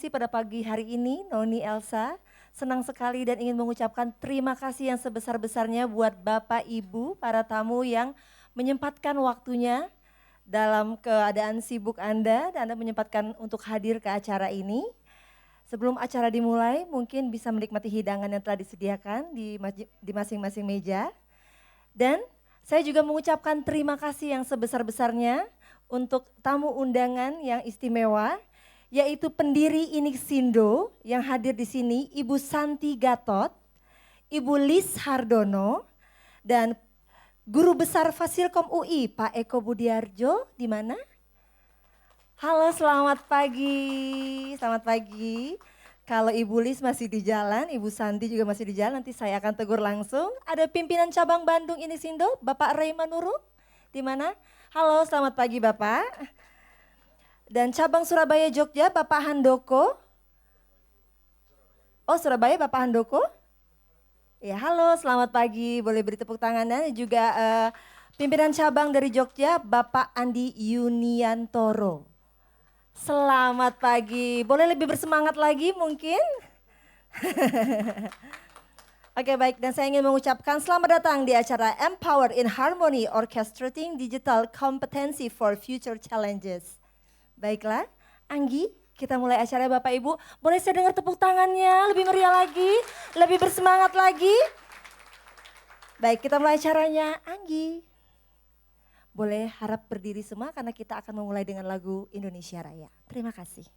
kasih pada pagi hari ini, Noni Elsa. Senang sekali dan ingin mengucapkan terima kasih yang sebesar-besarnya buat Bapak Ibu, para tamu yang menyempatkan waktunya dalam keadaan sibuk Anda dan Anda menyempatkan untuk hadir ke acara ini. Sebelum acara dimulai, mungkin bisa menikmati hidangan yang telah disediakan di masing-masing meja. Dan saya juga mengucapkan terima kasih yang sebesar-besarnya untuk tamu undangan yang istimewa, yaitu pendiri Inixindo yang hadir di sini, Ibu Santi Gatot, Ibu Lis Hardono, dan Guru Besar Fasilkom UI, Pak Eko Budiarjo, di mana? Halo, selamat pagi. Selamat pagi. Kalau Ibu Lis masih di jalan, Ibu Santi juga masih di jalan, nanti saya akan tegur langsung. Ada pimpinan cabang Bandung Inixindo, Bapak Rayman Nurul, di mana? Halo, selamat pagi Bapak. Dan cabang Surabaya Jogja, Bapak Handoko. Oh, Surabaya Bapak Handoko? Ya, halo, selamat pagi. Boleh beri tepuk tangannya. Juga pimpinan cabang dari Jogja, Bapak Andi Yuniantoro. Selamat pagi. Boleh lebih bersemangat lagi mungkin? Oke, baik, dan saya ingin mengucapkan selamat datang di acara Empower in Harmony Orchestrating Digital Competency for Future Challenges. Baiklah, Anggi, kita mulai acara Bapak Ibu. Boleh saya dengar tepuk tangannya, lebih meriah lagi, lebih bersemangat lagi. Baik, kita mulai acaranya. Anggi, boleh harap berdiri semua karena kita akan memulai dengan lagu Indonesia Raya. Terima kasih.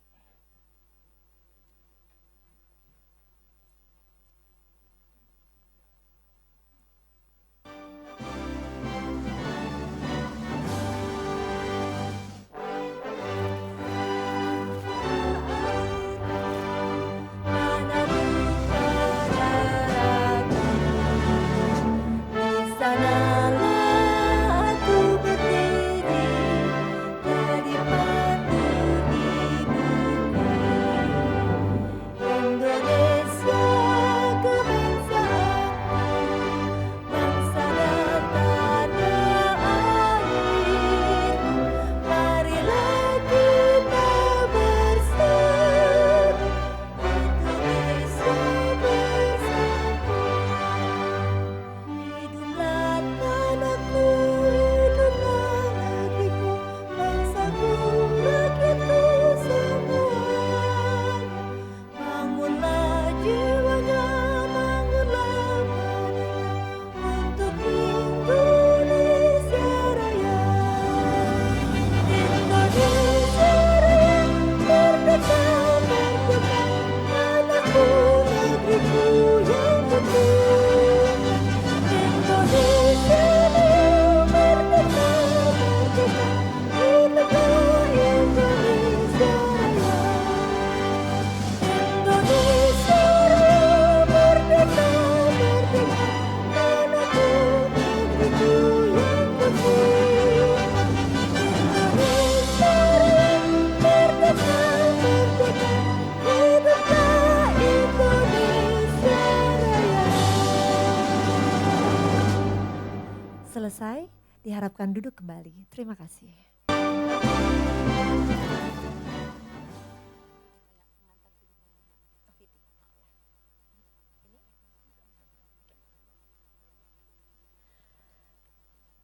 Selesai, diharapkan duduk kembali. Terima kasih.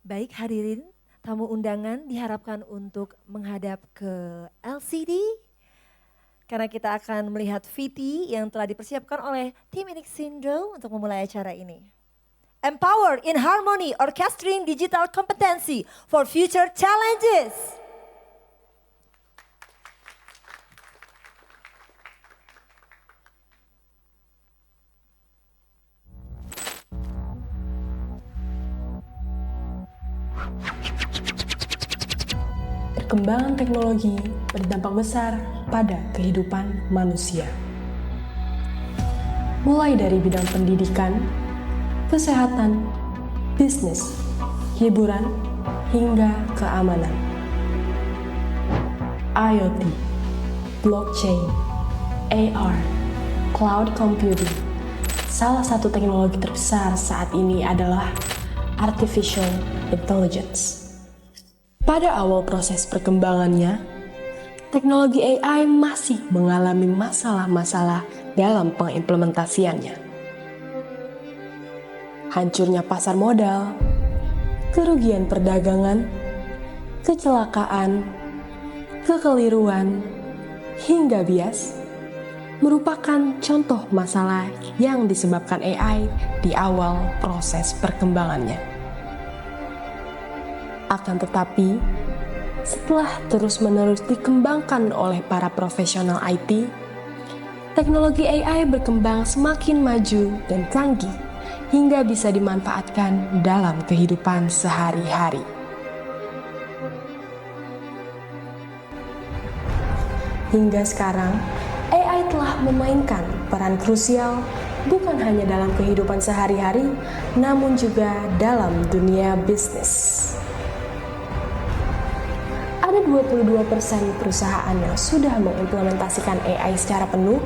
Baik, hadirin tamu undangan diharapkan untuk menghadap ke LCD karena kita akan melihat VT yang telah dipersiapkan oleh tim Inixindo untuk memulai acara ini. Empower in Harmony Orchestrating Digital Competency for Future Challenges. Perkembangan teknologi berdampak besar pada kehidupan manusia. Mulai dari bidang pendidikan, kesehatan, bisnis, hiburan, hingga keamanan. IoT, blockchain, AR, cloud computing. Salah satu teknologi terbesar saat ini adalah artificial intelligence. Pada awal proses perkembangannya, teknologi AI masih mengalami masalah-masalah dalam pengimplementasiannya. Hancurnya pasar modal, kerugian perdagangan, kecelakaan, kekeliruan, hingga bias merupakan contoh masalah yang disebabkan AI di awal proses perkembangannya. Akan tetapi, setelah terus-menerus dikembangkan oleh para profesional IT, teknologi AI berkembang semakin maju dan canggih hingga bisa dimanfaatkan dalam kehidupan sehari-hari. Hingga sekarang, AI telah memainkan peran krusial bukan hanya dalam kehidupan sehari-hari, namun juga dalam dunia bisnis. Ada 22% perusahaan yang sudah mengimplementasikan AI secara penuh,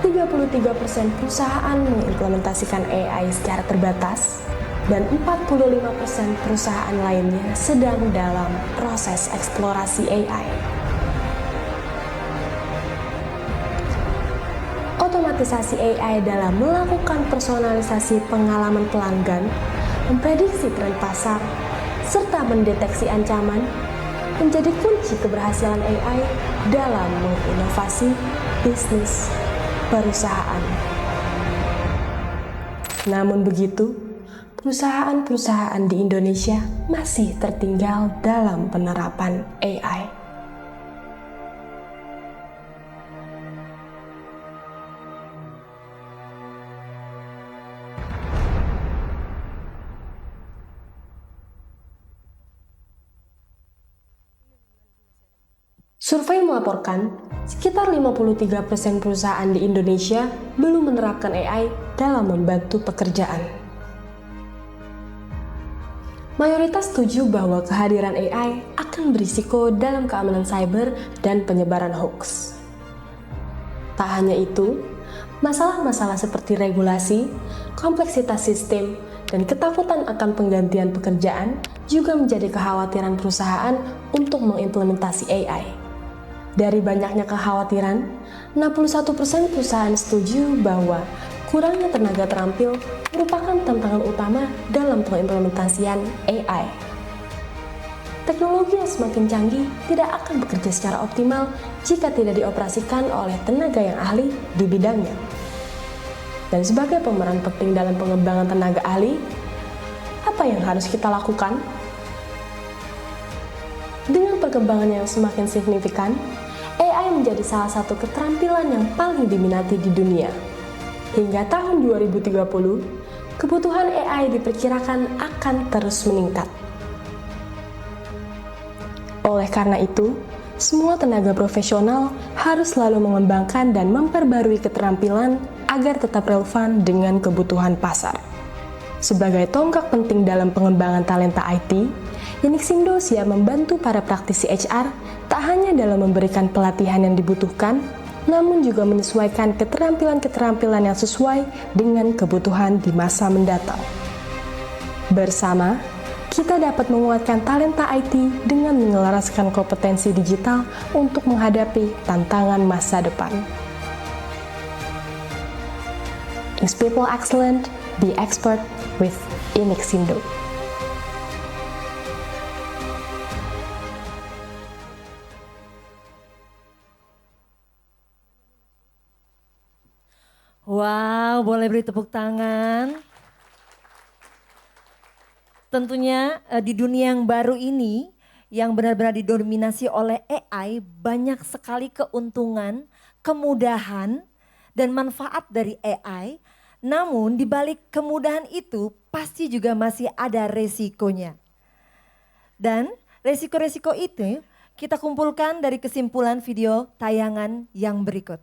33% perusahaan mengimplementasikan AI secara terbatas, dan 45% perusahaan lainnya sedang dalam proses eksplorasi AI. Otomatisasi AI dalam melakukan personalisasi pengalaman pelanggan, memprediksi tren pasar, serta mendeteksi ancaman menjadi kunci keberhasilan AI dalam menginovasi bisnis perusahaan. Namun begitu, perusahaan-perusahaan di Indonesia masih tertinggal dalam penerapan AI. Survei melaporkan, sekitar 53% perusahaan di Indonesia belum menerapkan AI dalam membantu pekerjaan. Mayoritas setuju bahwa kehadiran AI akan berisiko dalam keamanan cyber dan penyebaran hoax. Tak hanya itu, masalah-masalah seperti regulasi, kompleksitas sistem, dan ketakutan akan penggantian pekerjaan juga menjadi kekhawatiran perusahaan untuk mengimplementasi AI. Dari banyaknya kekhawatiran, 61% perusahaan setuju bahwa kurangnya tenaga terampil merupakan tantangan utama dalam pengimplementasian AI. Teknologi yang semakin canggih tidak akan bekerja secara optimal jika tidak dioperasikan oleh tenaga yang ahli di bidangnya. Dan sebagai pemeran penting dalam pengembangan tenaga ahli, apa yang harus kita lakukan? Dengan perkembangan yang semakin signifikan, AI menjadi salah satu keterampilan yang paling diminati di dunia. Hingga tahun 2030, kebutuhan AI diperkirakan akan terus meningkat. Oleh karena itu, semua tenaga profesional harus selalu mengembangkan dan memperbarui keterampilan agar tetap relevan dengan kebutuhan pasar. Sebagai tonggak penting dalam pengembangan talenta IT, Unixindo siap membantu para praktisi HR tak hanya dalam memberikan pelatihan yang dibutuhkan, namun juga menyesuaikan keterampilan-keterampilan yang sesuai dengan kebutuhan di masa mendatang. Bersama, kita dapat menguatkan talenta IT dengan menyelaraskan kompetensi digital untuk menghadapi tantangan masa depan. Is people excellent? Be expert with Unixindo. Wow, boleh beri tepuk tangan. Tentunya di dunia yang baru ini, yang benar-benar didominasi oleh AI, banyak sekali keuntungan, kemudahan, dan manfaat dari AI. Namun di balik kemudahan itu pasti juga masih ada resikonya. Dan resiko-resiko itu kita kumpulkan dari kesimpulan video tayangan yang berikut.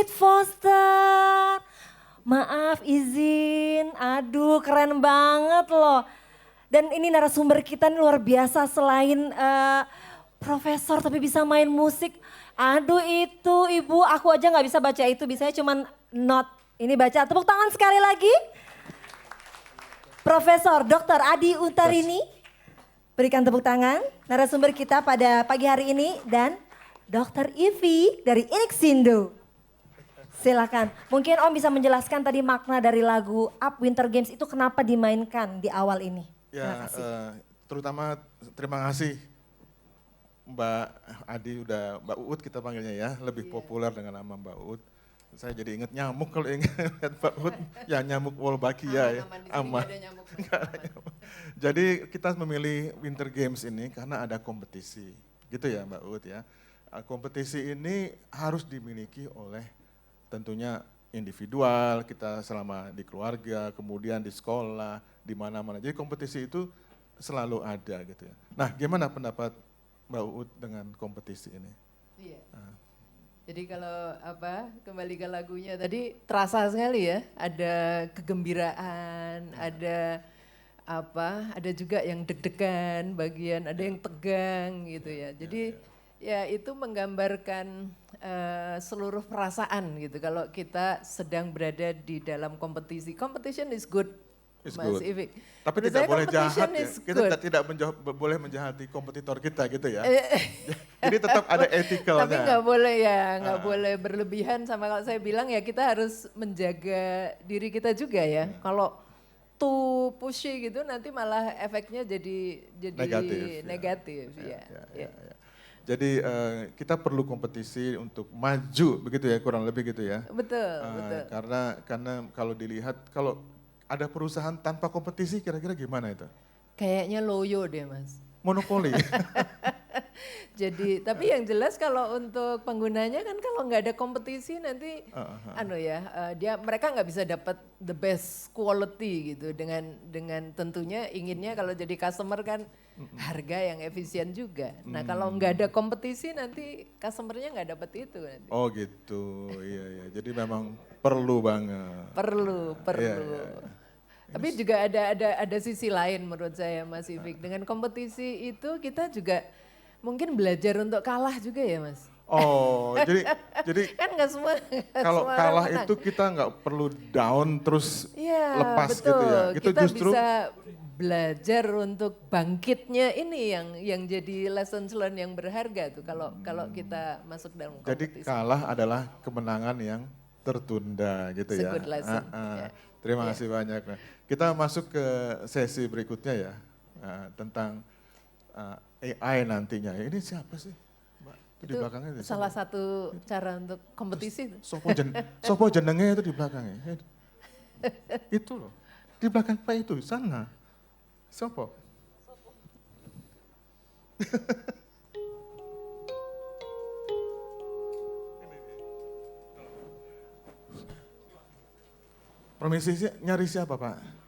David Foster. Maaf izin, aduh keren banget loh. Dan ini narasumber kita nih luar biasa selain profesor tapi bisa main musik. Aduh itu ibu, aku aja nggak bisa baca itu, bisanya cuman not. Ini baca, tepuk tangan sekali lagi. Profesor Dr. Adi Utarini, berikan tepuk tangan. Narasumber kita pada pagi hari ini dan Dr. Ivi dari Inixindo. Silakan, mungkin Om bisa menjelaskan tadi makna dari lagu Up Winter Games itu kenapa dimainkan di awal ini. Ya, terutama terima kasih Mbak Adi, Mbak Uut kita panggilnya ya, lebih populer dengan nama Mbak Uut. Saya jadi ingat nyamuk kalau ingat Mbak Uut, ya nyamuk Wolbachia ya. Aman. Jadi kita memilih Winter Games ini karena ada kompetisi, gitu ya Mbak Uut ya. Kompetisi ini harus dimiliki oleh tentunya individual, kita selama di keluarga, kemudian di sekolah, di mana-mana. Jadi kompetisi itu selalu ada gitu ya. Nah, gimana pendapat Mbak Uut dengan kompetisi ini? Iya. Jadi kalau kembali ke lagunya tadi terasa sekali ya, ada kegembiraan, ada juga yang deg-degan bagian, ada yang tegang gitu ya. Jadi ya itu menggambarkan seluruh perasaan gitu kalau kita sedang berada di dalam kompetisi. Competition is good. It's Mas good. Ivik. Tapi Menurut tidak saya boleh jahat ya. competition is Kita good. tidak boleh menjahati kompetitor kita gitu ya. Jadi tetap ada etikanya. Tapi nggak boleh ya, nggak boleh berlebihan. Sama kalau saya bilang ya kita harus menjaga diri kita juga ya. Kalau too pushy gitu nanti malah efeknya jadi negatif. Ya. Jadi kita perlu kompetisi untuk maju begitu ya, kurang lebih gitu ya. Betul. Karena kalau dilihat, kalau ada perusahaan tanpa kompetisi kira-kira gimana itu? Kayaknya loyo deh Mas. Monopoli. Jadi tapi yang jelas kalau untuk penggunanya kan kalau nggak ada kompetisi nanti mereka nggak bisa dapat the best quality gitu dengan tentunya inginnya kalau jadi customer kan harga yang efisien juga. Nah kalau nggak ada kompetisi nanti customernya nggak dapat itu nanti. Oh gitu, iya. Jadi memang perlu banget. Perlu. Iya. Tapi juga ada sisi lain menurut saya Mas Ivik. Dengan kompetisi itu kita juga mungkin belajar untuk kalah juga ya Mas. Oh, jadi Kan nggak semua. kalau semua kalah orang menang. itu kita nggak perlu down terus lepas betul. gitu ya. Itu kita justru bisa belajar untuk bangkitnya ini yang jadi lessons learned yang berharga tuh kalau kita masuk dalam jadi kompetisi. kalah adalah kemenangan yang tertunda gitu It's a ya. good lesson, ya. Terima kasih banyak. Nah, kita masuk ke sesi berikutnya ya, tentang AI nantinya. Ini siapa sih, Mbak? Di Itu belakangnya. salah satu cara untuk kompetisi. Sopo jenenge itu di belakangnya. Itu loh, di belakang Pak itu, sana. Sopo? Permisi, nyari siapa Pak?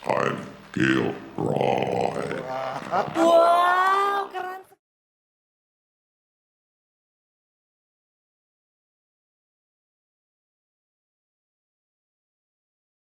I'm Gilroy.